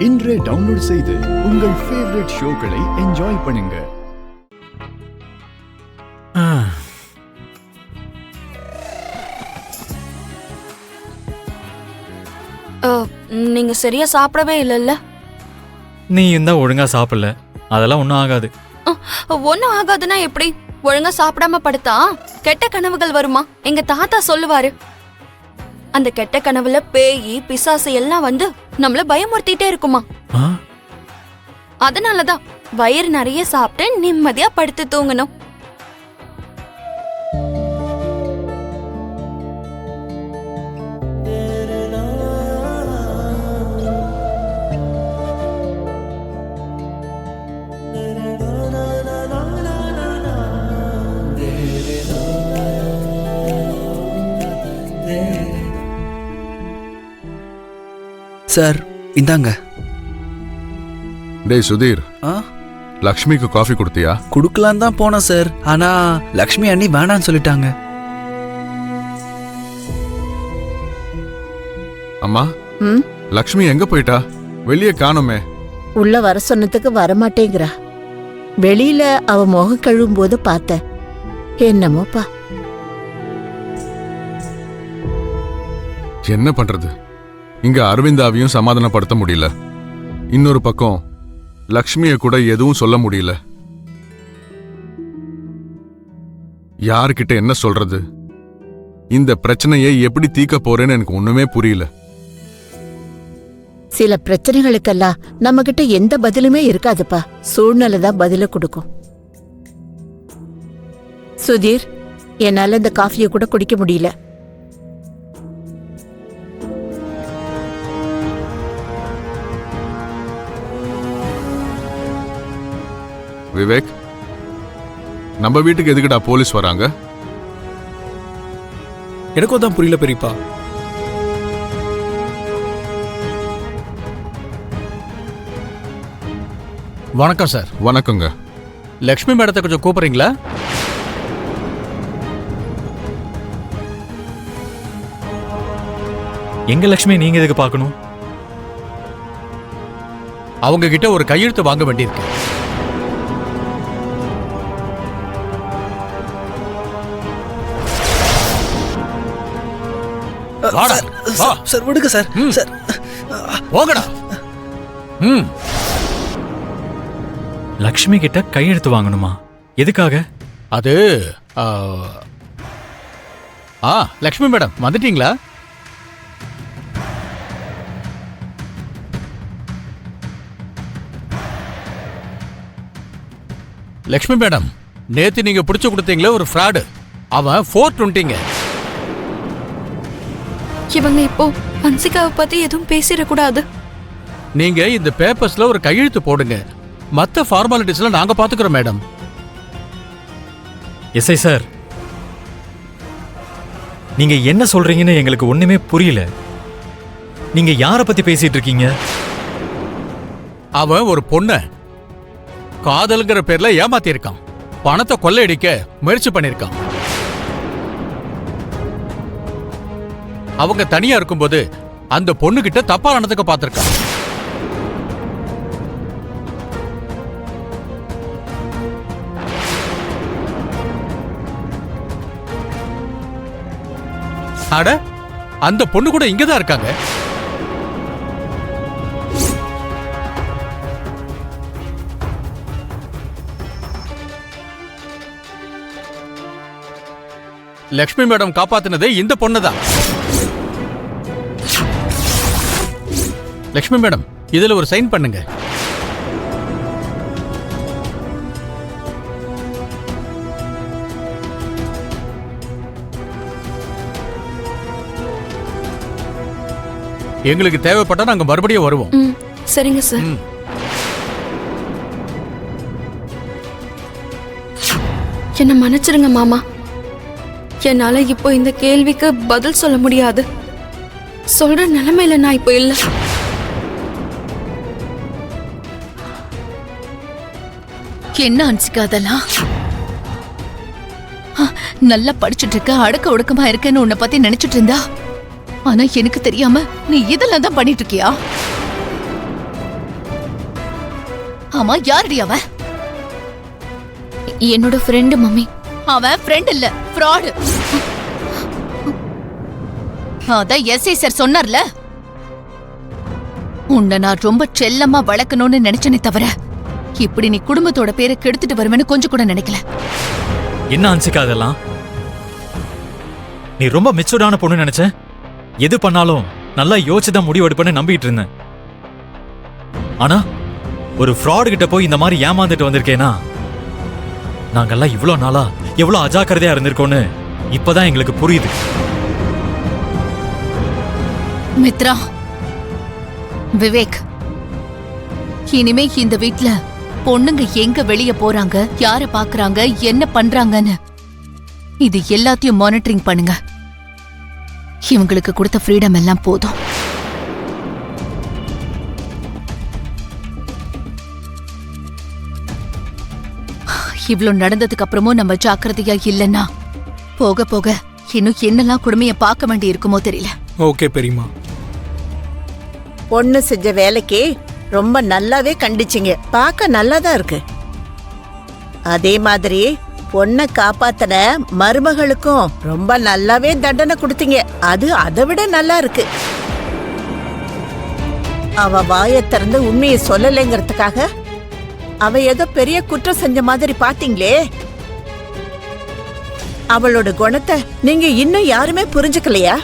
இன்றே டவுன்லோட் செய்து உங்கள் ஃபேவரட் ஷோக்களை என்ஜாய் பண்ணுங்க. நீங்க சரியா சாப்பிடவே இல்லைல்ல? நீ இந்த ஒழுங்கா சாப்பிடல, அதெல்லாம் ஒன்றும் ஆகாது. ஒன்னும் ஆகாதுன்னா எப்படி? ஒழுங்கா சாப்பிடாம படுத்தா கெட்ட கனவுகள் வருமா? எங்க தாத்தா சொல்லுவாரு. அந்த கெட்ட கனவுல பேய் பிசாசு எல்லாம் வந்து நம்மள பயமுறுத்திட்டே இருக்குமா. அதனாலதான் வயிறு நிறைய சாப்பிட்டு நிம்மதியா படுத்து தூங்கணும். சார் இந்தாங்க. டேய் சுதீர், லக்ஷ்மிக்கு காஃபி கொடுத்தியா? குடுக்கலாம் தான் போனேன் சார், ஆனா லக்ஷ்மி அண்ணி வேணான்னு சொல்லிட்டாங்க. அம்மா, லக்ஷ்மி எங்க போயிட்டா? வெளியே காணோமே. உள்ள வர சொன்னதுக்கு வரமாட்டேங்கிறா. வெளியில அவ முகம் கழுவும் போது பார்த்த. என்னமோப்பா. என்ன பண்றது? இங்க அரவிந்தாவையும் சமாதானப்படுத்த முடியல. இன்னொரு பக்கம் லக்ஷ்மிய கூட எதுவும் சொல்ல முடியல. யாருக்கிட்ட என்ன சொல்றது? இந்த பிரச்சனையை எப்படி தீர்க்க போறேன்னு எனக்கு ஒண்ணுமே புரியல. சில பிரச்சனைகளுக்கெல்லாம் நம்ம கிட்ட எந்த பதிலுமே இருக்காதுப்பா. சூழ்நிலை தான் பதில கொடுக்கும். சுதீர், என்னால இந்த காஃபியை கூட குடிக்க முடியல. விவேக், நம்ம வீட்டுக்கு எதுக்குடா போலீஸ் வராங்க? எனக்கும் தான் புரியல பெரியப்பா. வணக்கம் சார். வணக்கங்க. லக்ஷ்மி மேடத்தை கொஞ்சம் கூப்பிடுறீங்களா? எங்க லக்ஷ்மி நீங்க எதுக்கு பார்க்கணும்? அவங்க கிட்ட ஒரு கையெழுத்து வாங்க வேண்டியிருக்கு. சார் விடுங்க சார். சார் போங்கடா. லக்ஷ்மி கிட்ட கையெழுத்து வாங்கணுமா? எதுக்காக? அது லக்ஷ்மி மேடம் வந்துட்டீங்களா? லக்ஷ்மி மேடம், நேத்து நீங்க பிடிச்சு கொடுத்தீங்களே ஒரு ஃப்ராடு, அவன் 420ங்க. இவங்க இப்போ ஹன்சிகாவை பத்தி எதுவும் பேசிடக்கூடாது. நீங்க இந்த பேப்பர்ஸ்ல ஒரு கையெழுத்து போடுங்க. மத்த ஃபார்மாலிட்டிஸ்ல நாங்க பாத்துக்கிறோம் மேடம். எஸ்ஐ சார், நீங்க என்ன சொல்றீங்கன்னு எங்களுக்கு ஒண்ணுமே புரியல. நீங்க யார பத்தி பேசிட்டு இருக்கீங்க? அவன் ஒரு பொண்ண காதல்ங்கிற பேர்ல ஏமாத்தி இருக்கான். பணத்தை கொள்ளையடிக்க முயற்சி பண்ணிருக்கான். அவங்க தனியா இருக்கும்போது அந்த பொண்ணு கிட்ட தப்பா நடந்துக்க பார்த்திருக்கான். அட, அந்த பொண்ணு கூட இங்கதான் இருக்காங்க. லக்ஷ்மி மேடம் காப்பாத்தினது இந்த பொண்ணுதான். லக்ஷ்மி மேடம், இதுல ஒரு சைன் பண்ணுங்க. எங்களுக்கு தேவைப்பட்டா நாங்க மறுபடியும் வருவோம். சரிங்க சார். என்ன மன்னிச்சிருங்க மாமா. என்னால இப்போ இந்த கேள்விக்கு பதில் சொல்ல முடியாது. சொல்ற நிலைமையில நான் இப்போ இல்ல. என்ன ஹன்சிகா அதெல்லாம்? நல்லா படிச்சுட்டு இருக்க, அடக்க ஒடுக்கமா இருக்கேன்னு உன்னை பத்தி நினைச்சிட்டு இருந்தா, ஆனா எனக்கு தெரியாம நீ இதெல்லாம் தான் பண்ணிட்டு இருக்கியா? ஆமா, யாருடி அவன்? என்னோட ஃப்ரெண்டு மம்மி. அவன் ஃப்ரெண்ட் இல்ல, ஃப்ராடு. அதான் எஸ்ஐ சார் சொன்னார்ல, உன்னை நான் ரொம்ப செல்லமா வளர்க்கணும்னு நினைச்சனே தவிர இப்படி நீ குடும்பத்தோட பேரை கெடுத்துட்டு வருவேன்னு கொஞ்சம் கூட நினைக்கல. என்ன அன்சிகா அதெல்லாம்? நீ ரொம்ப மெச்சூர்டான பொண்ணு நினைச்ச. எது பண்ணாலும் நல்லா யோசிச்சுதான் முடிவெடுப்பேன்னு நம்பிட்டு இருந்தேன். ஆனா ஒரு ஃப்ராடு கிட்ட போய் இந்த மாதிரி ஏமாந்துட்டு வந்திருக்கேனா, நாங்கெல்லாம் இவ்ளோ நாளா எவ்வளவு அஜாக்கிரதையா இருந்திருக்கோன்னு இப்பதான் எங்களுக்கு புரியுது. மித்ரா, விவேக், இனிமே இந்த வீட்ல பொண்ணுங்க எங்க வெளிய போறாங்க, யார பாக்குறாங்க, என்ன பண்றாங்கன்னு இது எல்லாத்தையும் மானிட்டரிங் பண்ணுங்க. இவங்களுக்கு கொடுத்த ஃப்ரீடம் எல்லாம் போதும். இவ்ளோ நடந்ததுக்கு அப்புறமும் நம்ம ஜாக்கிரதையா இல்லைன்னா போக போக இன்னும் என்னெல்லாம் கொடுமைய பார்க்க வேண்டி இருக்குமோ தெரியல. ஓகே பெரியம்மா. பொண்ணு செஞ்ச வேலைக்கு ரொம்ப நல்லாவே கண்டிச்சிங்க. பார்க்க நல்லாதான் இருக்கு. அதே மாதிரி பொண்ணை காப்பாத்தன மருமகளுக்கும் ரொம்ப நல்லாவே தண்டனை கொடுத்தீங்க. அது அதை விட நல்லா இருக்கு. அவ வாயை திறந்து உண்மையை சொல்லலைங்கிறதுக்காக அவ ஏதோ பெரிய குற்றம் செஞ்ச மாதிரி பாத்தீங்களே. அவளோட குணத்தை நீங்க இன்னும் யாருமே புரிஞ்சுக்கலையா?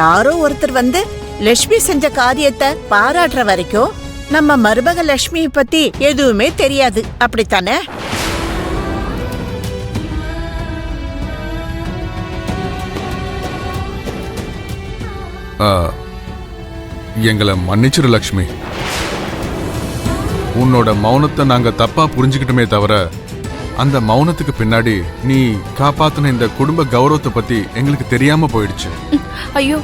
யாரோ ஒருத்தர் வந்து லட்சுமி செஞ்ச காரியத்தை பாராட்டுற வரைக்கும் நம்ம மருமக லட்சுமி பத்தி எதுவுமே தெரியாது, அப்படித்தானே? எங்களை மன்னிச்சிரு லக்ஷ்மி. உன்னோட மௌனத்தை நாங்க தப்பா புரிஞ்சுக்கிட்டுமே தவிர அந்த மௌனத்துக்கு பின்னாடி நீ காப்பாத்தின இந்த குடும்ப கௌரவத்தை பத்தி எங்களுக்கு தெரியாம போயிடுச்சு. ஐயோ,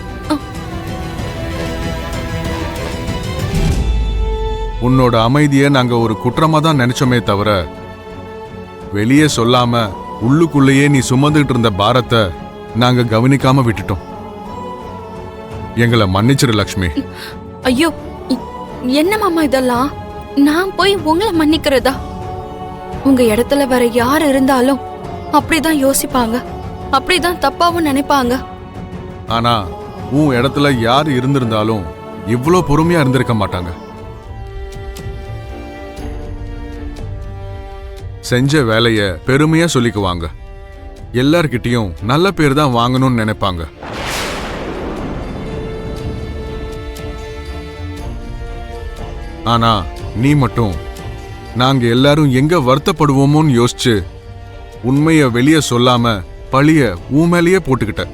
உன்னோட அமைதியை நாங்க ஒரு குற்றமா தான் நினைச்சோமே தவிர வெளியே சொல்லாம உள்ளுக்குள்ளேயே நீ சுமந்துகிட்டு இருந்த பாரத்தை நாங்க கவனிக்காம விட்டுட்டோம். எங்களை மன்னிச்சிரு லக்ஷ்மி. ஐயோ, என்ன மாமா இதெல்லாம்? நான் போய் உங்களை மன்னிக்கிறதா? உங்க இடத்துல வேற யார் இருந்தாலும் அப்படிதான் யோசிப்பாங்க, அப்படிதான் தப்பாவும் நினைப்பாங்க. ஆனா உன் இடத்துல யார் இருந்திருந்தாலும் இவ்ளோ பொறுமையா இருந்திருக்க மாட்டாங்க. செஞ்ச வேலைய பெருமையா சொல்லிக்குவாங்க. எல்லார்கிட்டயும் நல்ல பேர் தான் வாங்கணும்னு நினைப்பாங்க. ஆனா நீ மட்டும் நாங்க எல்லாரும் எங்க வருத்தப்படுவோமோன்னு யோசிச்சு உண்மைய வெளியே சொல்லாம பழிய உன் மேலேயே போட்டுக்கிட்ட.